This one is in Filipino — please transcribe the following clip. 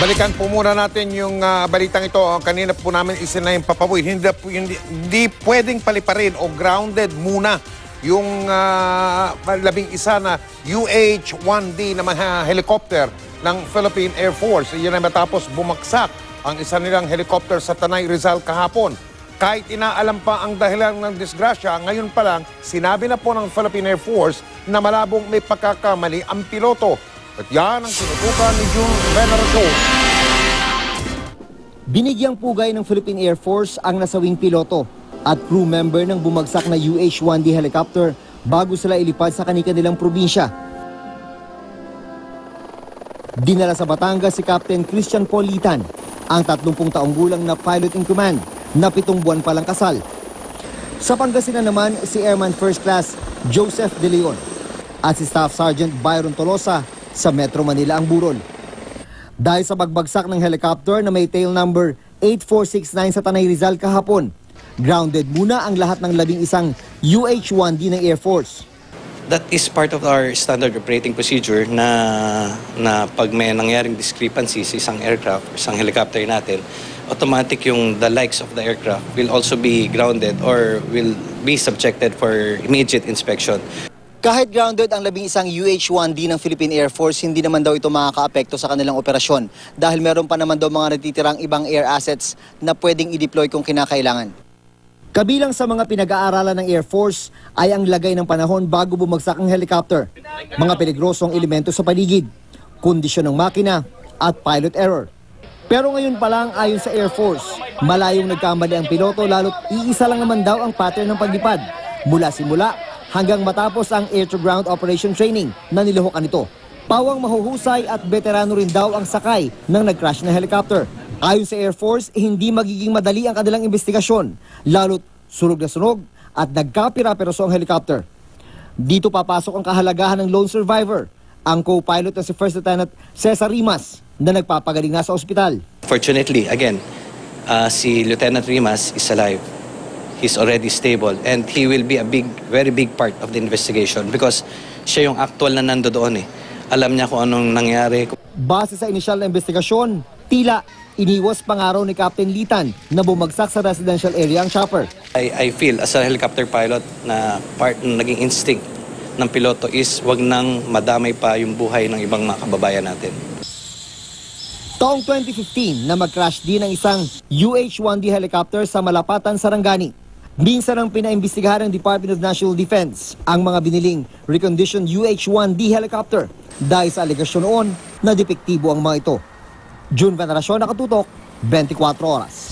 Balikan po muna natin yung balitang ito. Kanina po namin isinayin papaboy. Hindi pwedeng paliparin o grounded muna yung 11 na UH-1D na mga helicopter ng Philippine Air Force. Iyan ay matapos bumagsak ang isa nilang helicopter sa Tanay, Rizal kahapon. Kahit inaalam pa ang dahilan ng disgrasya, ngayon pa lang sinabi na po ng Philippine Air Force na malabong may pagkakamali ang piloto. At yan ang sinutukan ni June Veneracion. Binigyang pugay ng Philippine Air Force ang nasawing piloto at crew member ng bumagsak na UH-1D helicopter bago sila ilipad sa kanilang probinsya. Dinala sa Batangas si Captain Christian Politan, ang 30 taong gulang na pilot in command na 7 buwan palang kasal. Sa Pangasinan naman si Airman First Class Joseph De Leon at si Staff Sergeant Byron Tolosa sa Metro Manila ang burol. Dahil sa bagbagsak ng helicopter na may tail number 8469 sa Tanay Rizal kahapon, grounded muna ang lahat ng 11 UH-1D ng Air Force. That is part of our standard operating procedure na pag may nangyaring discrepancy sa isang aircraft, isang helicopter natin, automatic yung the likes of the aircraft will also be grounded or will be subjected for immediate inspection. Kahit grounded ang 11 UH-1D ng Philippine Air Force, hindi naman daw ito makakaapekto sa kanilang operasyon dahil meron pa naman daw mga natitirang ibang air assets na pwedeng i-deploy kung kinakailangan. Kabilang sa mga pinag-aaralan ng Air Force ay ang lagay ng panahon bago bumagsak ang helicopter, mga peligrosong elemento sa paligid, kondisyon ng makina at pilot error. Pero ngayon pa lang ayon sa Air Force, malayong nagkamali ang piloto lalo't iisa lang naman daw ang pattern ng paglipad mula simula hanggang matapos ang air-to-ground operation training na niluhukan nito. Pawang mahuhusay at veterano rin daw ang sakay ng nag-crash na helicopter. Ayon sa Air Force, hindi magiging madali ang kanilang investigasyon, lalo't sunog na sunog at nagkapira-piraso ang helicopter. Dito papasok ang kahalagahan ng lone survivor, ang co-pilot na si First Lieutenant Cesar Rimas na nagpapagaling na sa ospital. Fortunately, again, si Lieutenant Rimas is alive. He's already stable and he will be a very big part of the investigation because siya yung actual na nandoon eh. Alam niya kung anong nangyari. Base sa inisyal na investigasyon, tila iniwas pangaraw ni Captain Litan na bumagsak sa residential area ang chopper. I feel as a helicopter pilot na part ng naging instinct ng piloto is wag nang madamay pa yung buhay ng ibang mga kababayan natin. Taong 2015 na mag-crash din ang isang UH-1D helicopter sa Malapatan, Sarangani. Minsan ang pinaimbestigahan ng Department of National Defense ang mga biniling reconditioned UH-1D helicopter dahil sa alegasyon noon na depektibo ang mga ito. June Veneracion, nakatutok, 24 oras.